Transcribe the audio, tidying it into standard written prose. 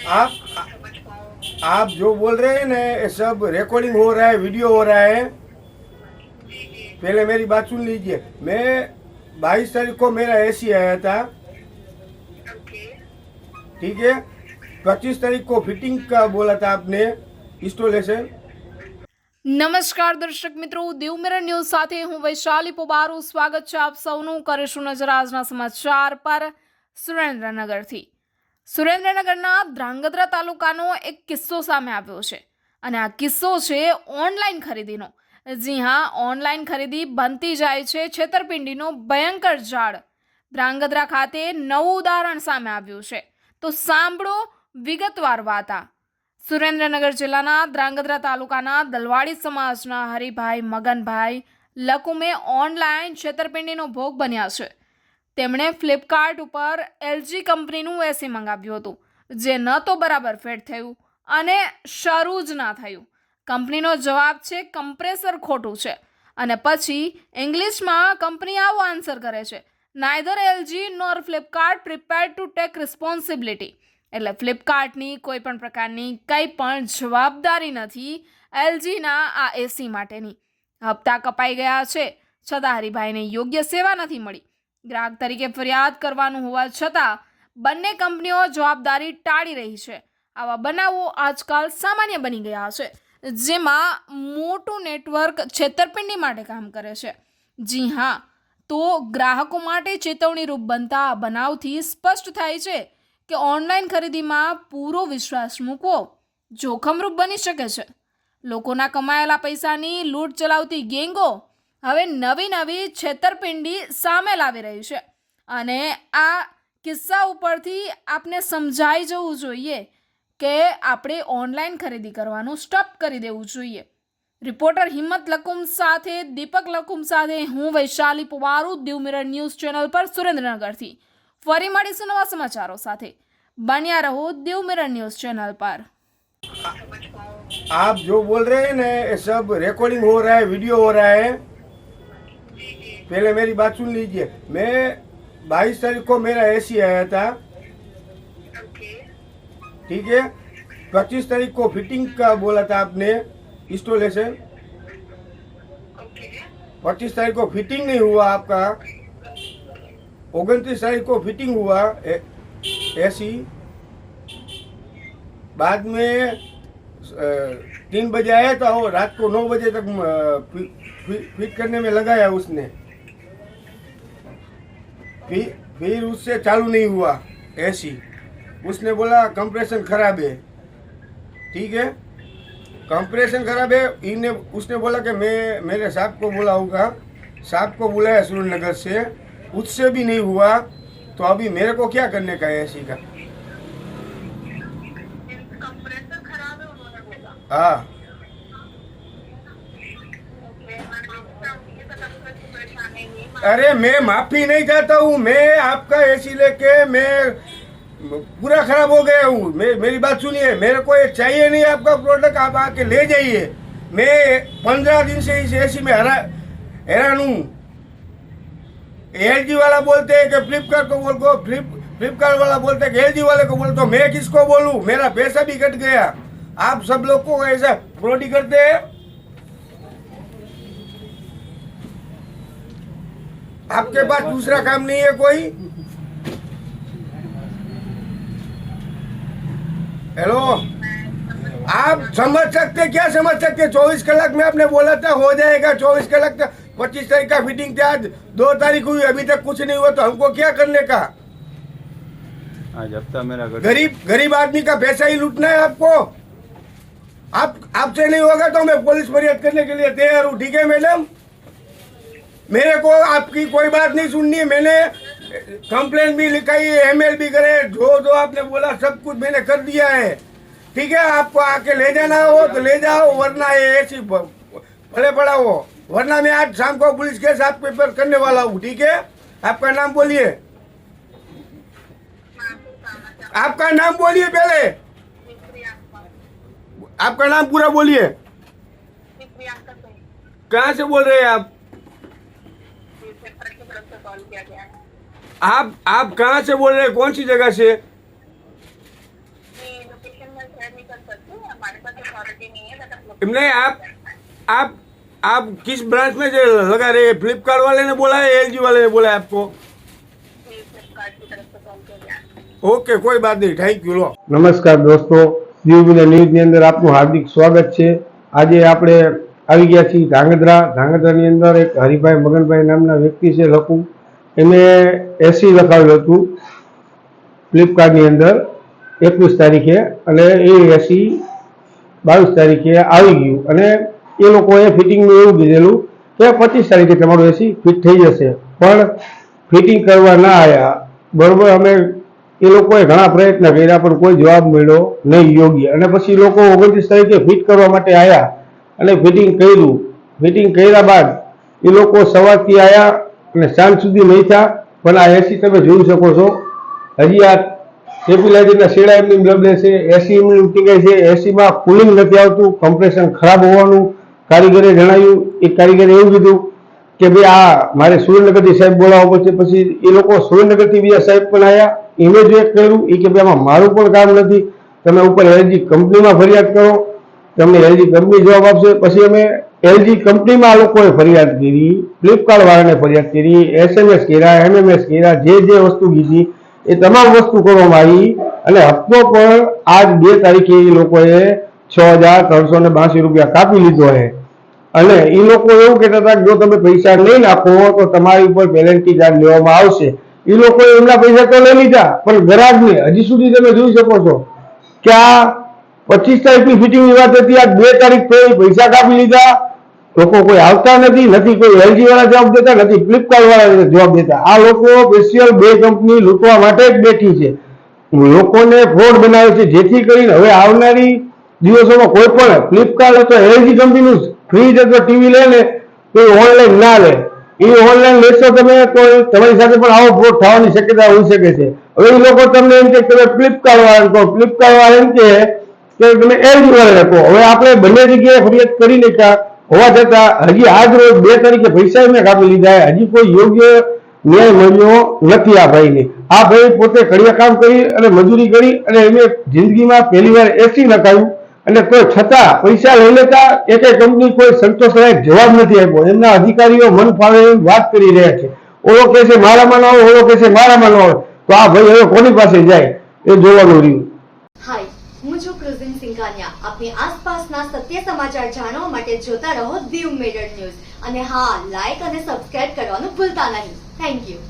आप जो बोल रहे हैं ना ये सब रिकॉर्डिंग हो रहा है, वीडियो हो रहा है। पहले मेरी बात सुन लीजिए। मैं 22 तारीख को मेरा एसी आया था, ठीक है। 25 तारीख को फिटिंग का बोला था आपने, इंस्टॉलेशन। નમસ્કાર દર્શક મિત્રો, દેવમિરર ન્યૂઝ સાથે હું વૈશાલી પોબારું સ્વાગત છે આપ સૌનું. કરીશું નજર આજના સમાચાર પર. સુરેન્દ્રનગરના ધ્રાંગધ્રા તાલુકાનો એક કિસ્સો સામે આવ્યો છે અને આ કિસ્સો છે ઓનલાઈન ખરીદીનો. જી હા, ઓનલાઈન ખરીદી બનતી જાય છે છેતરપિંડીનો ભયંકર જાળ. ધ્રાંગધ્રા ખાતે નવું ઉદાહરણ સામે આવ્યું છે, તો સાંભળો વિગતવાર વાતા. સુરેન્દ્રનગર જિલ્લાના ધ્રાંગધ્રા તાલુકાના દલવાડી સમાજના હરિભાઈ મગનભાઈ લકુમે ઓનલાઈન છેતરપિંડીનો ભોગ બન્યા છે. તેમણે ફ્લિપકાર્ટ ઉપર એલજી કંપનીનું એસી મંગાવ્યું હતું, જે ન તો બરાબર ફિટ થયું અને શરૂ જ ના થયું. કંપનીનો જવાબ છે કમ્પ્રેસર ખોટું છે અને પછી ઇંગ્લિશમાં કંપની આવો આન્સર કરે છે, neither LG nor Flipkart prepared to take responsibility. એટલે ફ્લિપકાર્ટની કોઈ પણ પ્રકારની કંઈ પણ જવાબદારી નથી એલજીના આ એસી માટેની. હપ્તા કપાઈ ગયા છે છતાં હરિભાઈને યોગ્ય સેવા નથી મળી. ગ્રાહક તરીકે ફરિયાદ કરવાનું હોવા છતાં બંને કંપનીઓ જવાબદારી ટાળી રહી છે. આવા બનાવો આજકાલ સામાન્ય બની ગયા છે, જેમાં મોટું નેટવર્ક છેતરપિંડી માટે કામ કરે છે. જી હા, તો ગ્રાહકો માટે ચેતવણીરૂપ બનતા આ બનાવથી સ્પષ્ટ થાય છે કે ઓનલાઈન ખરીદીમાં પૂરો વિશ્વાસ મૂકવો જોખમરૂપ બની શકે છે. લોકોના કમાયેલા પૈસાની લૂંટ ચલાવતી ગેંગો હવે નવી છેતરપિંડી સામે લાવી રહી છે અને આ કિસ્સા ઉપરથી આપને સમજાઈ જવું જોઈએ કે આપણે ઓનલાઈન ખરીદી કરવાનું સ્ટોપ કરી દેવું જોઈએ. રિપોર્ટર હિંમત લકુમ સાથે દીપક લકુમ સાથે હું વૈશાલી પોવારું, દેવમિરર ન્યૂઝ ચેનલ પર સુરેન્દ્રનગરથી. ફરી મળીશું નવા સમાચારો સાથે. बनिया रहो देवमिरर न्यूज़ चैनल पर. आप जो बोल रहे हैं ना ये सब रिकॉर्डिंग हो रहा है, वीडियो हो रहा है। पहले मेरी बात सुन लीजिए। मैं 22 तारीख को मेरा एसी आया था, ठीक है। 25 तारीख को फिटिंग का बोला था आपने, इंस्टॉलेशन। 25 तारीख को फिटिंग नहीं हुआ आपका, 29 तारीख को फिटिंग हुआ एसी। बाद में 3 बजे आया था और रात को 9 बजे तक फिट करने में लगाया उसने। फिर उससे चालू नहीं हुआ एसी। उसने बोला कंप्रेशन खराब है, ठीक है। कंप्रेशन खराब है, उसने बोला कि मैं मेरे साहब को बोला होगा, साहब को बुलाया सुरेंद्रनगर से, उससे भी नहीं हुआ। तो अभी मेरे को क्या करने का है एसी का? कंप्रेसर खराब है उन्होंने बोला। हाँ, अरे मैं माफी नहीं चाहता हूँ। मैं आपका एसी लेके मैं पूरा खराब हो गया हूँ। मेरी बात सुनिए, मेरे को ये चाहिए नहीं आपका प्रोडक्ट, आप आके ले जाइए। मैं 15 दिन से इस एसी में हैरान हूँ। एलजी वाला बोलते हैं कि फ्लिपकार्ट को बोल को फ्लिपकार्ट वाला बोलते हैं कि एलजी वाले को बोल, तो मैं किसको बोलूं? मेरा पैसा भी कट गया। आप सब लोग को ऐसा फ्रॉड करते हैं। आपके पास दूसरा काम नहीं है कोई? हेलो, आप समझ सकते, क्या समझ सकते? 24 कलाक में आपने बोला था हो जाएगा, 24 कलाक तक। 25 तारीख का फिटिंग था, आज 2 तारीख हुई, अभी तक कुछ नहीं हुआ। तो हमको क्या करने का? आज हफ्ता मेरा गरीब आदमी का पैसा ही लूटना है आपको। आपसे नहीं होगा तो मैं पुलिस फरियाद करने के लिए तैयार हूँ, ठीक है मैडम। मेरे को आपकी कोई बात नहीं सुननी है। मैंने कंप्लेंट भी लिखाई है, एमएल भी करे, जो आपने बोला सब कुछ मैंने कर दिया है, ठीक है। आपको आके ले जाना हो तो ले जाओ, वरना ये ऐसी भले पड़ा हो, वरना मैं आज शाम को पुलिस केस आप पेपर करने वाला हूँ, ठीक है। आपका नाम बोलिए, आपका नाम बोलिए पहले, आपका नाम पूरा बोलिए। कहाँ से बोल रहे हैं आप? आप कहाँ से बोल रहे हैं, कौन सी जगह से? मैं शेयर नहीं कर सकती, हमारे पास अथॉरिटी नहीं है। नहीं, आप किस ब्रांच में जो लगा रहे हैं? फ्लिपकार्ट वाले ने बोला है, एलजी वाले ने बोला है आपको? फ्लिपकार्ट की तरफ से कॉल किया। ओके, कोई बात नहीं, थैंक यू। लो, નમસ્કાર દોસ્તો, જીવબીના ન્યૂઝની અંદર આપનું હાર્દિક સ્વાગત છે। આજે આપણે આવી ગયા છીએ ધાંગધ્રાની અંદર એક હરિભાઈ મગનભાઈ નામના વ્યક્તિ છે લખુ, એને એસી લખાવેલું હતું ફ્લિપકાર્ટની અંદર 21 તારીખે, અને એ એસી 22 તારીખે આવી ગયું, અને એ લોકોએ ફિટિંગનું એવું કીધેલું કે 25 તારીખે તમારું એસી ફિટ થઈ જશે, પણ ફિટિંગ કરવા ના આવ્યા। બરોબર, અમે એ લોકોએ ઘણા પ્રયત્ન કર્યા પણ કોઈ જવાબ મળ્યો નહીં યોગ્ય, અને પછી લોકો 29 તારીખે ફિટ કરવા માટે આવ્યા અને ફિટિંગ કર્યું। ફિટિંગ કર્યા બાદ એ લોકો સવારથી આવ્યા અને સાંજ સુધી નહીં થયા, પણ આ એસી તમે જોઈ શકો છો, હજી આ સ્ટેબિલાઇઝરના શેડા એમની બદલે છે, એસી એમની ઉટીકાય છે, એસીમાં કુલિંગ નથી આવતું, કમ્પ્રેશન ખરાબ હોવાનું કારીગરે જણાવ્યું। એ કારીગરે એવું કીધું કે ભાઈ આ મારે સુરેન્દ્રનગરથી સાહેબ બોલાવવા પડશે। પછી એ લોકો સુરેન્દ્રનગરથી બીજા સાહેબ પણ આવ્યા, એને જો એક કર્યું એ કે ભાઈ આમાં મારું પણ કામ નથી, તમે ઉપર એલજી કંપનીમાં ફરિયાદ કરો, તમને એલજી કંપની જવાબ આપશે। પછી અમે એલજી કંપનીમાં આ લોકોએ ફરિયાદ કરી, ફ્લિપકાર્ટ વાળાને ફરિયાદ કરી, SMS કર્યા, MMS કર્યા, જે વસ્તુ કીધી એ તમામ વસ્તુ કરવામાં આવી, અને હપ્તો પણ આજ 2 તારીખે એ લોકોએ 6,382 રૂપિયા કાપી લીધો છે। અને એ લોકો એવું કહેતા હતા કે જો તમે પૈસા નહીં નાખો તો તમારી ઉપર પેનલ્ટી ચાર્જ લેવામાં આવશે। એ લોકોએ એમના પૈસા તો લઈ લીધા, પણ ગ્રાહકને હજી સુધી તમે જોઈ શકો છો કે આ 25 તારીખની ફિટિંગની વાત હતી, આ 2 તારીખ થઈ, પૈસા કાપી લીધા, લોકો કોઈ આવતા નથી કોઈ એલજી વાળા જવાબ દેતા, નથી ફ્લિપકાર્ટ વાળા જવાબ દેતા। આ લોકો સ્પેશિયલ 2 કંપની લૂંટવા માટે જ બેઠી છે, લોકોને ફ્રોડ બનાવે છે, જેથી કરીને હવે આવનારી દિવસોમાં કોઈ પણ ફ્લિપકાર્ટ અથવા એલજી કંપનીનું ફ્રીજ અથવા ટીવી લે ને તો ઓનલાઈન ના લે। એ ઓનલાઈન લેશો તમે તો તમારી સાથે પણ આવો ફ્રોડ થવાની શક્યતા હોઈ શકે છે। હવે એ લોકો તમને એમ કે તમે ફ્લિપકાર્ટ વાળા કહો, ફ્લિપકાર્ટ વાળા એમ કે તમે એલજી વાળા કહો। હવે આપણે બંને જગ્યાએ ફરિયાદ કરી નાખ્યા હોવા છતાં હજી આજ રોજ 2 તારીખે પૈસા એમને કાપી લીધા, હજી કોઈ યોગ્ય ન્યાય મળ્યો નથી આ ભાઈને। આ ભાઈ પોતે કડિયા કામ કરી અને મજૂરી કરી અને એમને જિંદગીમાં પહેલી વાર એસી નખાયું, અને તો છતાં પૈસા લઈ લેતા એક કંપની કોઈ સંતોષલાયક જવાબ નથી આપ્યો। એમના અધિકારીઓ મન ફાવે એવી વાત કરી રહ્યા છે, ઓલો કહે છે મારામાં ન આવે, ઓલો કહે છે મારામાં ન આવે, તો આ ભાઈ હવે કોની પાસે જાય એ જોવાનું રહ્યું। હાય, હું છું ક્રુઝિન સિંઘાનિયા। આપની આસપાસના સત્ય સમાચાર જાણવા માટે જોતા રહો દીવ મિરર ન્યૂઝ, અને હા, લાઈક અને સબસ્ક્રાઇબ કરવાનું ભૂલતા નહીં। Thank you.